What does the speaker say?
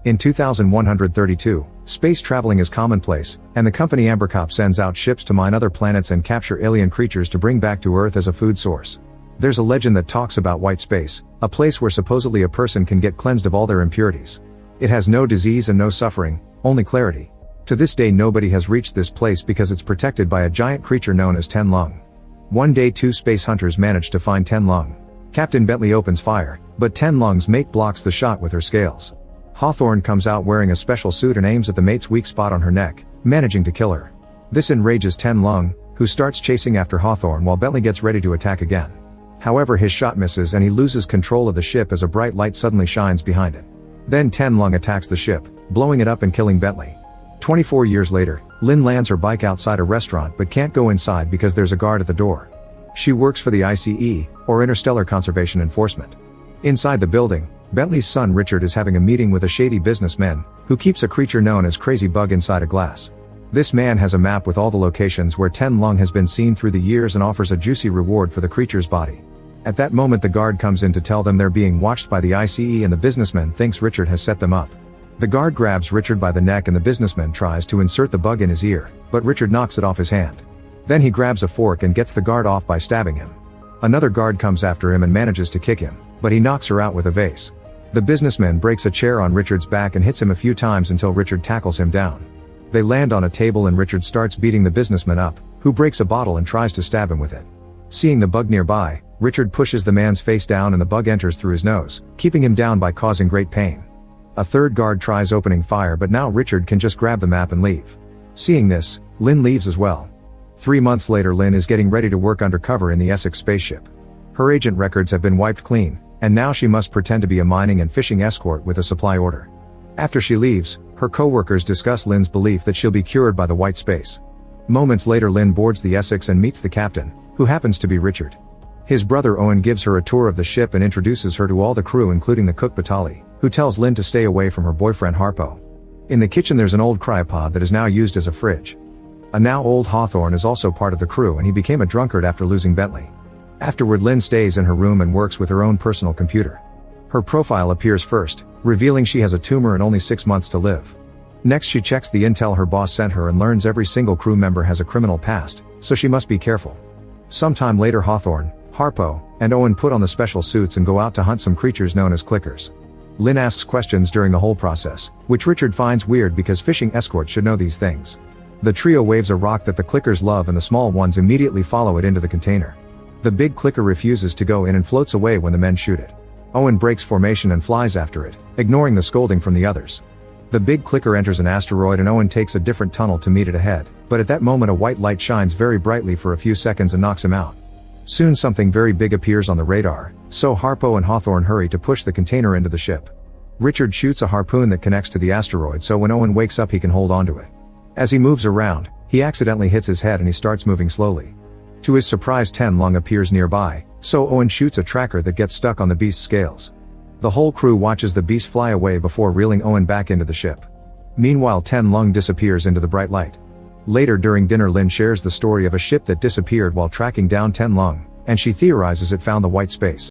In 2132, space traveling is commonplace, and the company Ambercop sends out ships to mine other planets and capture alien creatures to bring back to Earth as a food source. There's a legend that talks about white space, a place where supposedly a person can get cleansed of all their impurities. It has no disease and no suffering, only clarity. To this day nobody has reached this place because it's protected by a giant creature known as Ten Lung. One day two space hunters manage to find Ten Lung. Captain Bentley opens fire, but Ten Lung's mate blocks the shot with her scales. Hawthorne comes out wearing a special suit and aims at the mate's weak spot on her neck, managing to kill her. This enrages Ten Lung, who starts chasing after Hawthorne while Bentley gets ready to attack again. However, his shot misses and he loses control of the ship as a bright light suddenly shines behind it. Then Ten Lung attacks the ship, blowing it up and killing Bentley. 24 years later, Lynn lands her bike outside a restaurant but can't go inside because there's a guard at the door. She works for the ICE, or Interstellar Conservation Enforcement. Inside the building, Bentley's son Richard is having a meeting with a shady businessman, who keeps a creature known as Crazy Bug inside a glass. This man has a map with all the locations where Ten Lung has been seen through the years and offers a juicy reward for the creature's body. At that moment the guard comes in to tell them they're being watched by the ICE and the businessman thinks Richard has set them up. The guard grabs Richard by the neck and the businessman tries to insert the bug in his ear, but Richard knocks it off his hand. Then he grabs a fork and gets the guard off by stabbing him. Another guard comes after him and manages to kick him, but he knocks her out with a vase. The businessman breaks a chair on Richard's back and hits him a few times until Richard tackles him down. They land on a table and Richard starts beating the businessman up, who breaks a bottle and tries to stab him with it. Seeing the bug nearby, Richard pushes the man's face down and the bug enters through his nose, keeping him down by causing great pain. A third guard tries opening fire but now Richard can just grab the map and leave. Seeing this, Lynn leaves as well. 3 months later Lynn is getting ready to work undercover in the Essex spaceship. Her agent records have been wiped clean, and now she must pretend to be a mining and fishing escort with a supply order. After she leaves, her co-workers discuss Lynn's belief that she'll be cured by the white space. Moments later Lynn boards the Essex and meets the captain, who happens to be Richard. His brother Owen gives her a tour of the ship and introduces her to all the crew including the cook Batali, who tells Lynn to stay away from her boyfriend Harpo. In the kitchen there's an old cryopod that is now used as a fridge. A now old Hawthorne is also part of the crew and he became a drunkard after losing Bentley. Afterward Lynn stays in her room and works with her own personal computer. Her profile appears first, revealing she has a tumor and only 6 months to live. Next she checks the intel her boss sent her and learns every single crew member has a criminal past, so she must be careful. Sometime later Hawthorne, Harpo, and Owen put on the special suits and go out to hunt some creatures known as clickers. Lynn asks questions during the whole process, which Richard finds weird because fishing escorts should know these things. The trio waves a rock that the clickers love and the small ones immediately follow it into the container. The big clicker refuses to go in and floats away when the men shoot it. Owen breaks formation and flies after it, ignoring the scolding from the others. The big clicker enters an asteroid and Owen takes a different tunnel to meet it ahead, but at that moment a white light shines very brightly for a few seconds and knocks him out. Soon something very big appears on the radar, so Harpo and Hawthorne hurry to push the container into the ship. Richard shoots a harpoon that connects to the asteroid so when Owen wakes up he can hold onto it. As he moves around, he accidentally hits his head and he starts moving slowly. To his surprise Ten Lung appears nearby, so Owen shoots a tracker that gets stuck on the beast's scales. The whole crew watches the beast fly away before reeling Owen back into the ship. Meanwhile Ten Lung disappears into the bright light. Later during dinner Lynn shares the story of a ship that disappeared while tracking down Ten Lung, and she theorizes it found the white space.